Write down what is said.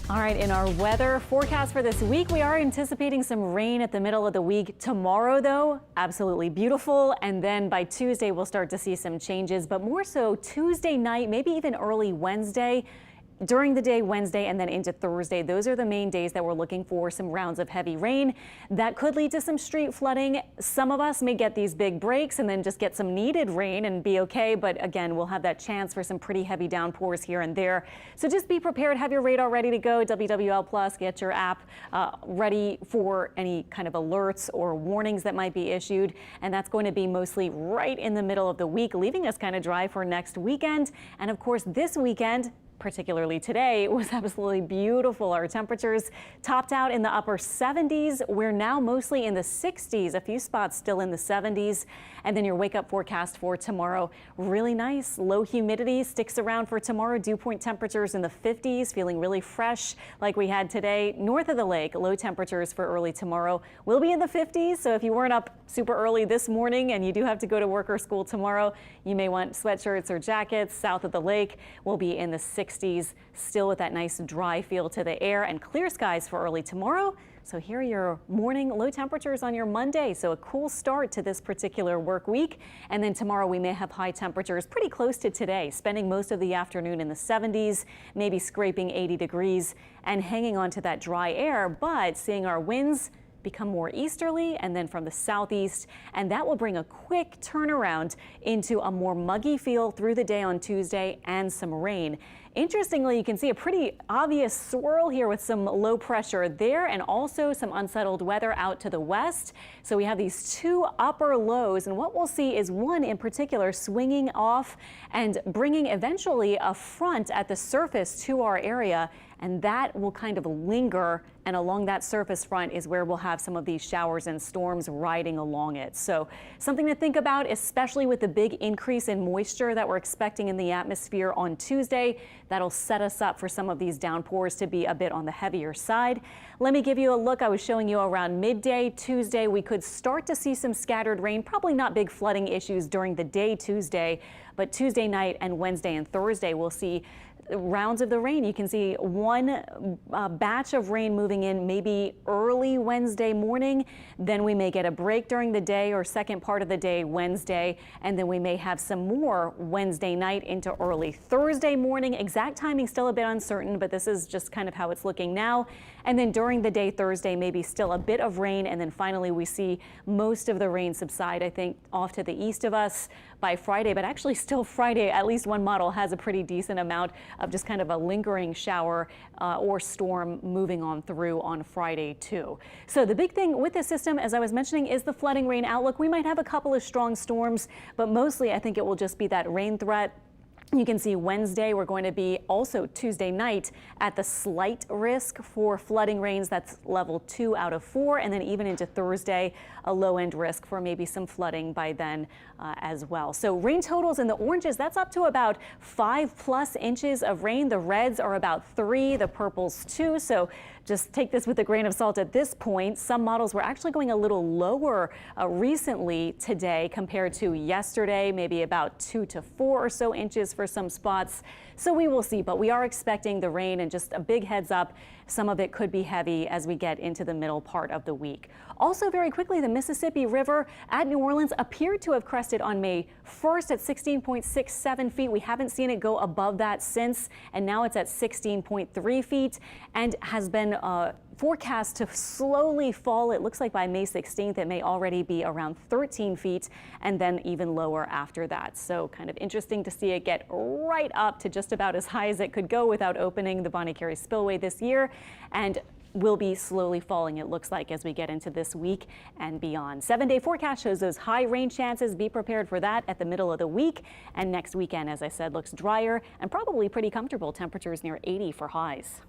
All right, in our weather forecast for this week, we are anticipating some rain at the middle of the week. Tomorrow, though, absolutely beautiful. And then by Tuesday, we'll start to see some changes, but more so Tuesday night, maybe even early Wednesday. During the day Wednesday and then into Thursday, those are the main days that we're looking for some rounds of heavy rain. That could lead to some street flooding. Some of us may get these big breaks and then just get some needed rain and be okay. But again, we'll have that chance for some pretty heavy downpours here and there. So just be prepared, have your radar ready to go. WWL Plus, get your app ready for any kind of alerts or warnings that might be issued. And that's going to be mostly right in the middle of the week, leaving us kind of dry for next weekend. And of course, this weekend, particularly today, it was absolutely beautiful. Our temperatures topped out in the upper 70s. We're now mostly in the 60s, a few spots still in the 70s. And then your wake up forecast for tomorrow, really nice. Low humidity sticks around for tomorrow. Dew point temperatures in the 50s, feeling really fresh like we had today. North of the lake, low temperatures for early tomorrow will be in the 50s. So if you weren't up super early this morning and you do have to go to work or school tomorrow, you may want sweatshirts or jackets. South of the lake will be in the 60s, still with that nice dry feel to the air, and clear skies for early tomorrow. So here are your morning low temperatures on your Monday. So a cool start to this particular work week. And then tomorrow we may have high temperatures pretty close to today, spending most of the afternoon in the 70s, maybe scraping 80 degrees and hanging on to that dry air, but seeing our winds become more easterly and then from the southeast, and that will bring a quick turnaround into a more muggy feel through the day on Tuesday and some rain. Interestingly, you can see a pretty obvious swirl here with some low pressure there and also some unsettled weather out to the west. So we have these two upper lows, and what we'll see is one in particular swinging off and bringing eventually a front at the surface to our area, and that will kind of linger, and along that surface front is where we'll have some of these showers and storms riding along it. So something to think about, especially with the big increase in moisture that we're expecting in the atmosphere on Tuesday. That'll set us up for some of these downpours to be a bit on the heavier side. Let me give you a look. I was showing you around midday Tuesday. We could start to see some scattered rain, probably not big flooding issues during the day Tuesday, but Tuesday night and Wednesday and Thursday we'll see rounds of the rain. You can see one batch of rain moving in maybe early Wednesday morning. Then we may get a break during the day or second part of the day Wednesday. And then we may have some more Wednesday night into early Thursday morning. Exact timing still a bit uncertain, but this is just kind of how it's looking now. And then during the day Thursday, maybe still a bit of rain. And then finally we see most of the rain subside, I think, off to the east of us by Friday. But actually still Friday, at least one model has a pretty decent amount of just kind of a lingering shower or storm moving on through on Friday too. So the big thing with this system, as I was mentioning, is the flooding rain outlook. We might have a couple of strong storms, but mostly I think it will just be that rain threat. You can see Wednesday, we're going to be also Tuesday night at the slight risk for flooding rains. That's level 2 out of 4. And then even into Thursday, a low end risk for maybe some flooding by then as well. So rain totals in the oranges, that's up to about 5+ inches of rain. The reds are about 3, the purples 2. So just take this with a grain of salt at this point. Some models were actually going a little lower recently today compared to yesterday, maybe about 2 to 4 or so inches for some spots. So we will see, but we are expecting the rain, and just a big heads up, some of it could be heavy as we get into the middle part of the week. Also very quickly, the Mississippi River at New Orleans appeared to have crested on May 1st at 16.67 feet. We haven't seen it go above that since, and now it's at 16.3 feet and has been forecast to slowly fall. It looks like by May 16th, it may already be around 13 feet and then even lower after that. So kind of interesting to see it get right up to just about as high as it could go without opening the Bonnie Carey Spillway this year, and will be slowly falling, it looks like, as we get into this week and beyond. 7-day forecast shows those high rain chances. Be prepared for that at the middle of the week. And next weekend, as I said, looks drier and probably pretty comfortable. Temperatures near 80 for highs.